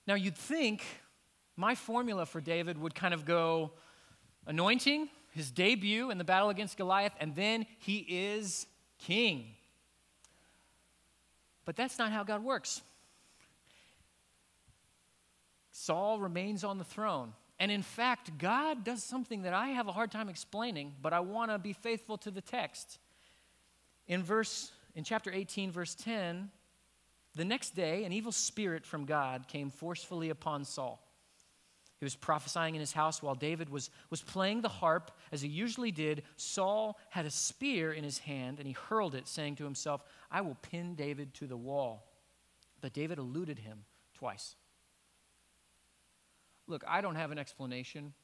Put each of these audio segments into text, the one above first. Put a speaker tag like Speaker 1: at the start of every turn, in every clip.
Speaker 1: Now, you'd think my formula for David would kind of go anointing, his debut in the battle against Goliath, and then he is king. But that's not how God works. Saul remains on the throne. And in fact, God does something that I have a hard time explaining, but I want to be faithful to the text. In chapter 18, verse 10, the next day, an evil spirit from God came forcefully upon Saul. He was prophesying in his house while David was playing the harp, as he usually did. Saul had a spear in his hand, and he hurled it, saying to himself, "I will pin David to the wall." But David eluded him twice. Look, I don't have an explanation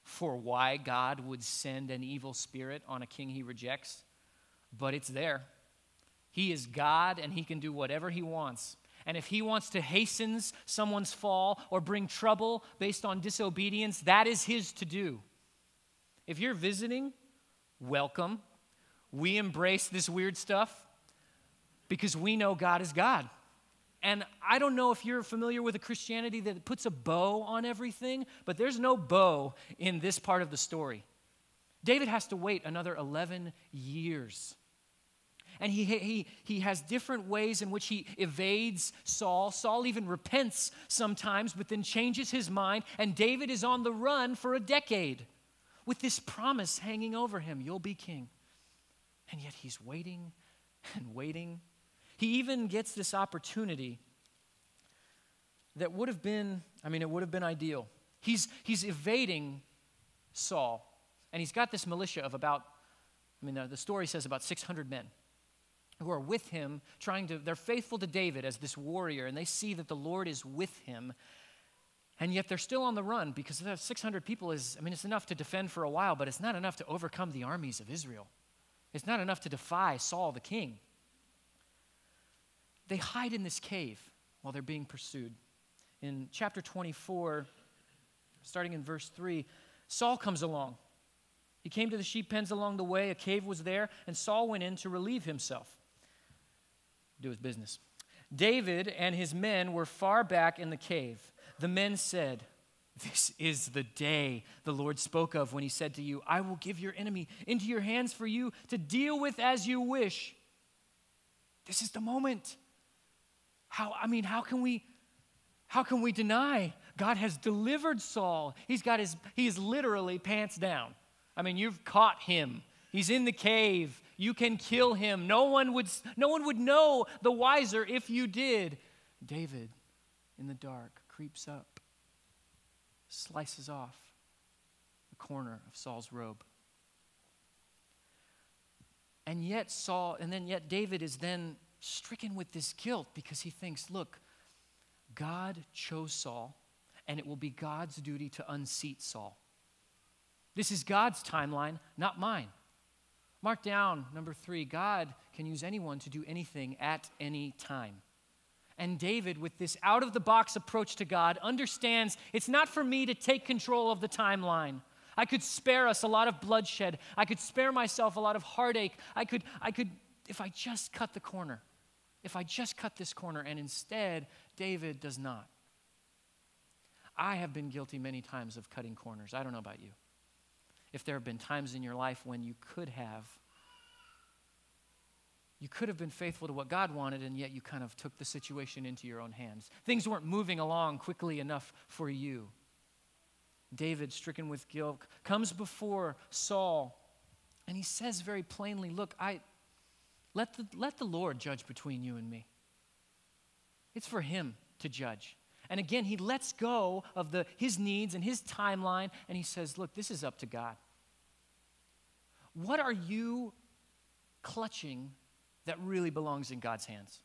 Speaker 1: for why God would send an evil spirit on a king he rejects, but it's there. He is God, and he can do whatever he wants. And if he wants to hasten someone's fall or bring trouble based on disobedience, that is his to do. If you're visiting, welcome. We embrace this weird stuff because we know God is God. And I don't know if you're familiar with a Christianity that puts a bow on everything, but there's no bow in this part of the story. David has to wait another 11 years. And he has different ways in which he evades Saul. Saul even repents sometimes, but then changes his mind. And David is on the run for a decade with this promise hanging over him, you'll be king. And yet he's waiting and waiting. He even gets this opportunity that would have been, it would have been ideal. He's evading Saul. And he's got this militia of the story says about 600 men. Who are with him, they're faithful to David as this warrior, and they see that the Lord is with him, and yet they're still on the run because 600 people it's enough to defend for a while, but it's not enough to overcome the armies of Israel. It's not enough to defy Saul the king. They hide in this cave while they're being pursued. In chapter 24, starting in verse 3, Saul comes along. He came to the sheep pens along the way, a cave was there, and Saul went in to relieve himself. Do his business. David and his men were far back in the cave. The men said, "This is the day the Lord spoke of when he said to you, 'I will give your enemy into your hands for you to deal with as you wish.'" This is the moment. How can we deny? God has delivered Saul. He is literally pants down. You've caught him. He's in the cave. You can kill him. No one would know the wiser if you did. David, in the dark, creeps up, slices off the corner of Saul's robe. And yet David is then stricken with this guilt because he thinks, look, God chose Saul, and it will be God's duty to unseat Saul. This is God's timeline, not mine. Mark down, number 3, God can use anyone to do anything at any time. And David, with this out-of-the-box approach to God, understands it's not for me to take control of the timeline. I could spare us a lot of bloodshed. I could spare myself a lot of heartache. I could, if I just cut the corner. If I just cut this corner, and instead, David does not. I have been guilty many times of cutting corners. I don't know about you. If there have been times in your life when you could have been faithful to what God wanted, and yet you kind of took the situation into your own hands. Things weren't moving along quickly enough for you. David, stricken with guilt, comes before Saul, and he says very plainly, look, let the Lord judge between you and me. It's for him to judge. And again, he lets go of his needs and his timeline, and he says, look, this is up to God. What are you clutching that really belongs in God's hands?